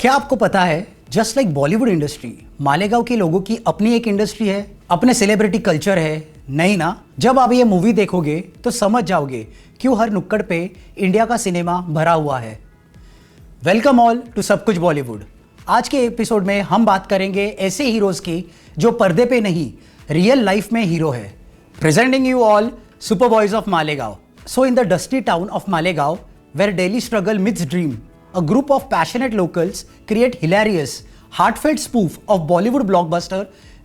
क्या आपको पता है just like Bollywood industry, Malegaon के लोगों की अपनी एक इंडस्ट्री है, अपने सेलिब्रिटी कल्चर है? नहीं ना। जब आप ये मूवी देखोगे तो समझ जाओगे क्यों हर नुक्कड़ पे इंडिया का सिनेमा भरा हुआ है। वेलकम ऑल टू सब कुछ बॉलीवुड। आज के एपिसोड में हम बात करेंगे ऐसे हीरोज की जो पर्दे पे नहीं, रियल लाइफ में हीरो है। Presenting you all super boys of Malegaon. So in the dusty town of Malegaon, where daily struggle meets dream, a group of passionate locals create hilarious, heartfelt spoof of Bollywood blockbuster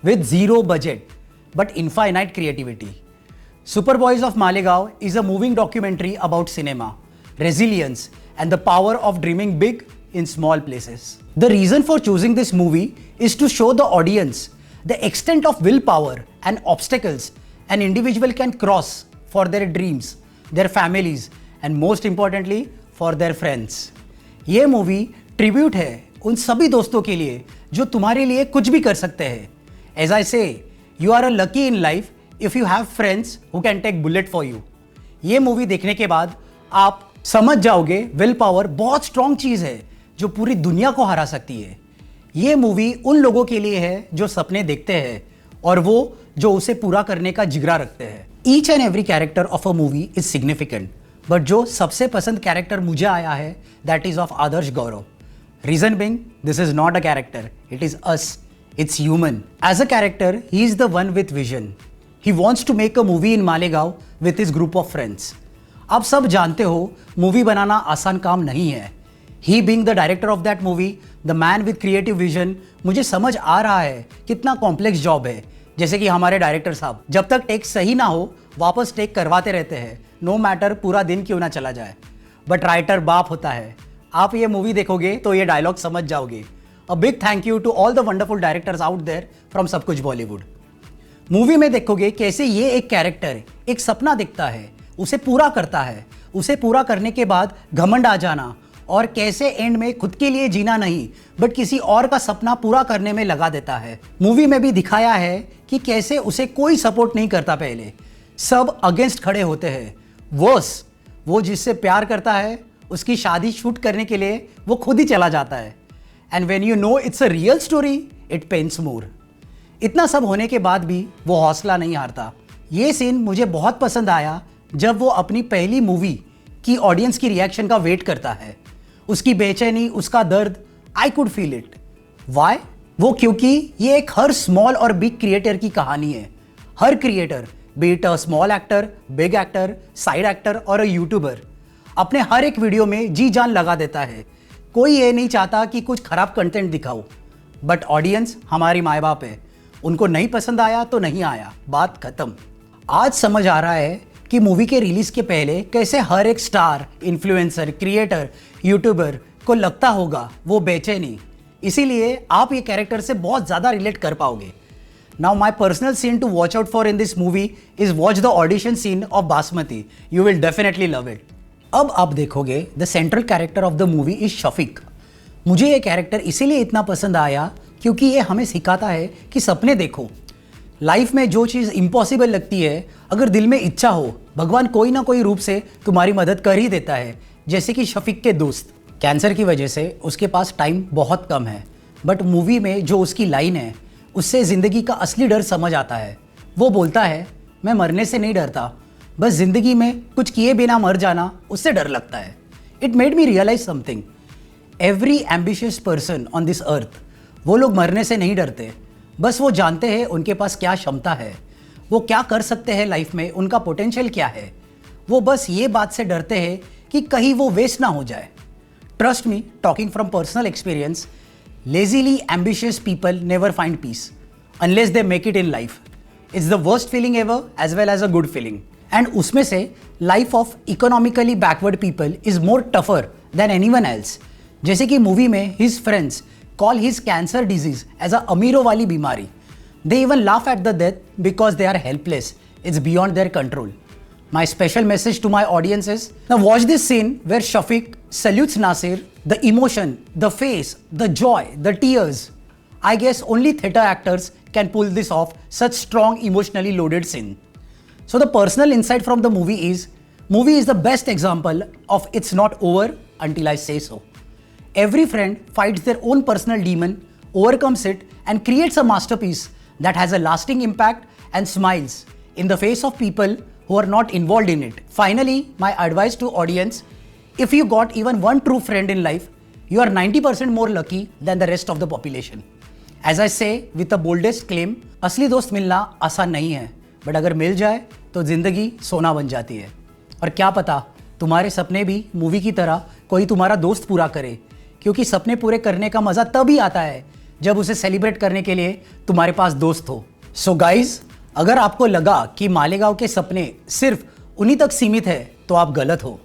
with zero budget but infinite creativity. Super Boys of Malegaon is a moving documentary about cinema, resilience, and the power of dreaming big in small places. The reason for choosing this movie is to show the audience the extent of willpower and obstacles an individual can cross for their dreams, their families, and most importantly, for their friends. ये movie tribute है उन सभी दोस्तों के लिए जो तुम्हारे लिए कुछ भी कर सकते हैं। As I say, you are a lucky in life if you have friends who can take bullet for you. ये मूवी देखने के बाद आप समझ जाओगे विल पावर बहुत स्ट्रॉन्ग चीज़ है जो पूरी दुनिया को हरा सकती है। ये मूवी उन लोगों के लिए है जो सपने देखते हैं और वो जो उसे पूरा करने का जिगरा रखते हैं। Each and every character of a movie is significant, but जो सबसे पसंद कैरेक्टर मुझे आया है that is of Adarsh Gaurav. Reason being, this is not a character, it is us, it's human. As a character he is the one with vision. He wants to make a movie in Malegaon with his group of friends. आप सब जानते हो movie बनाना आसान काम नहीं है। He being the director of that movie, the man with creative vision, मुझे समझ आ रहा है कितना कॉम्प्लेक्स जॉब है। जैसे कि हमारे डायरेक्टर साहब जब तक टेक सही ना हो वापस टेक करवाते रहते हैं, नो मैटर पूरा दिन क्यों ना चला जाए। बट राइटर बाप होता है। आप ये मूवी देखोगे तो ये डायलॉग समझ जाओगे। A big thank you to all the wonderful directors out there from सब कुछ बॉलीवुड। मूवी में देखोगे कैसे ये एक कैरेक्टर एक सपना दिखता है, उसे पूरा करता है, उसे पूरा करने के बाद घमंड आ जाना, और कैसे एंड में खुद के लिए जीना नहीं बट किसी और का सपना पूरा करने में लगा देता है। मूवी में भी दिखाया है कि कैसे उसे कोई सपोर्ट नहीं करता, पहले सब अगेंस्ट खड़े होते हैं। वर्स, वो जिससे प्यार करता है उसकी शादी शूट करने के लिए वो खुद ही चला जाता है। And when you know it's a real story it pains more. इतना सब होने के बाद भी वो हौसला नहीं हारता। ये सीन मुझे बहुत पसंद आया जब वो अपनी पहली मूवी की ऑडियंस की रिएक्शन का वेट करता है। उसकी बेचैनी, उसका दर्द, I could feel it. Why? वो क्योंकि ये एक हर स्मॉल और बिग क्रिएटर की कहानी है। हर creator, be it a small actor, big actor, side actor और अ यूट्यूबर, अपने हर एक वीडियो में जी जान लगा देता है। कोई ये नहीं चाहता कि कुछ खराब कंटेंट दिखाओ, बट ऑडियंस हमारी माए बाप है, उनको नहीं पसंद आया तो नहीं आया, बात खत्म। आज समझ आ रहा है कि मूवी के रिलीज के पहले कैसे हर एक स्टार, इन्फ्लुएंसर, क्रिएटर, यूट्यूबर को लगता होगा वो बेचैनी। इसीलिए आप ये कैरेक्टर से बहुत ज़्यादा रिलेट कर पाओगे। Now my personal scene to watch out for in this movie is watch the audition scene of Basmati. You will definitely love it. अब आप देखोगे the central character of the movie is Shafiq. मुझे ये character इसीलिए इतना पसंद आया क्योंकि ये हमें सिखाता है कि सपने देखो। लाइफ में जो चीज़ इम्पॉसिबल लगती है, अगर दिल में इच्छा हो, भगवान कोई ना कोई रूप से तुम्हारी मदद कर ही देता है। जैसे कि शफीक के दोस्त, कैंसर की वजह से उसके पास टाइम बहुत कम है, बट मूवी में जो उसकी लाइन है उससे ज़िंदगी का असली डर समझ आता है। वो बोलता है, मैं मरने से नहीं डरता, बस ज़िंदगी में कुछ किए बिना मर जाना उससे डर लगता है। It made me realise something. Every ambitious person on this earth, वो लोग मरने से नहीं डरते, बस वो जानते हैं उनके पास क्या क्षमता है, वो क्या कर सकते हैं लाइफ में, उनका पोटेंशियल क्या है। वो बस ये बात से डरते हैं कि कहीं वो वेस्ट ना हो जाए। Trust me, talking from personal experience, lazily ambitious people never find peace unless they make it in life. It's the worst feeling ever as well as a good feeling. And उसमें से life of economically backward people is more tougher than anyone else. जैसे कि movie में his friends call his cancer disease as a अमीरों वाली बीमारी. They even laugh at the death because they are helpless. It's beyond their control. My special message to my audience is, now watch this scene where Shafiq salutes Nasir, the emotion, the face, the joy, the tears. I guess only theatre actors can pull this off, such strong emotionally loaded scene. So the personal insight from the movie is the best example of it's not over until I say so. Every friend fights their own personal demon, overcomes it, and creates a masterpiece that has a lasting impact and smiles in the face of people who are not involved in it. Finally, my advice to audience, if you got even one true friend in life, you are 90% more lucky than the rest of the population. As I say with the boldest claim, असली दोस्त मिलना आसान नहीं है, but अगर मिल जाए तो जिंदगी सोना बन जाती है. और क्या पता तुम्हारे सपने भी मूवी की तरह कोई तुम्हारा दोस्त पूरा करे, क्योंकि सपने पूरे करने का मजा तभी आता है जब उसे सेलिब्रेट करने के लिए तुम्हारे पास दोस्त हो. सो गाइज, अगर आपको लगा कि मालेगांव के सपने सिर्फ उन्हीं तक सीमित है तो आप गलत हो.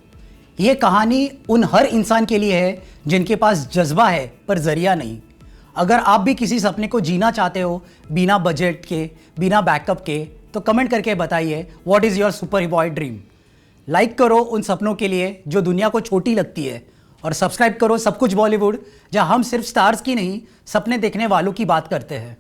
ये कहानी उन हर इंसान के लिए है जिनके पास जज्बा है पर जरिया नहीं. अगर आप भी किसी सपने को जीना चाहते हो बिना बजट के, बिना बैकअप के, तो कमेंट करके बताइए what is your super boy dream. Like करो उन सपनों के लिए जो दुनिया को छोटी लगती है, और सब्सक्राइब करो सब कुछ बॉलीवुड, जहां हम सिर्फ स्टार्स की नहीं, सपने देखने वालों की बात करते हैं.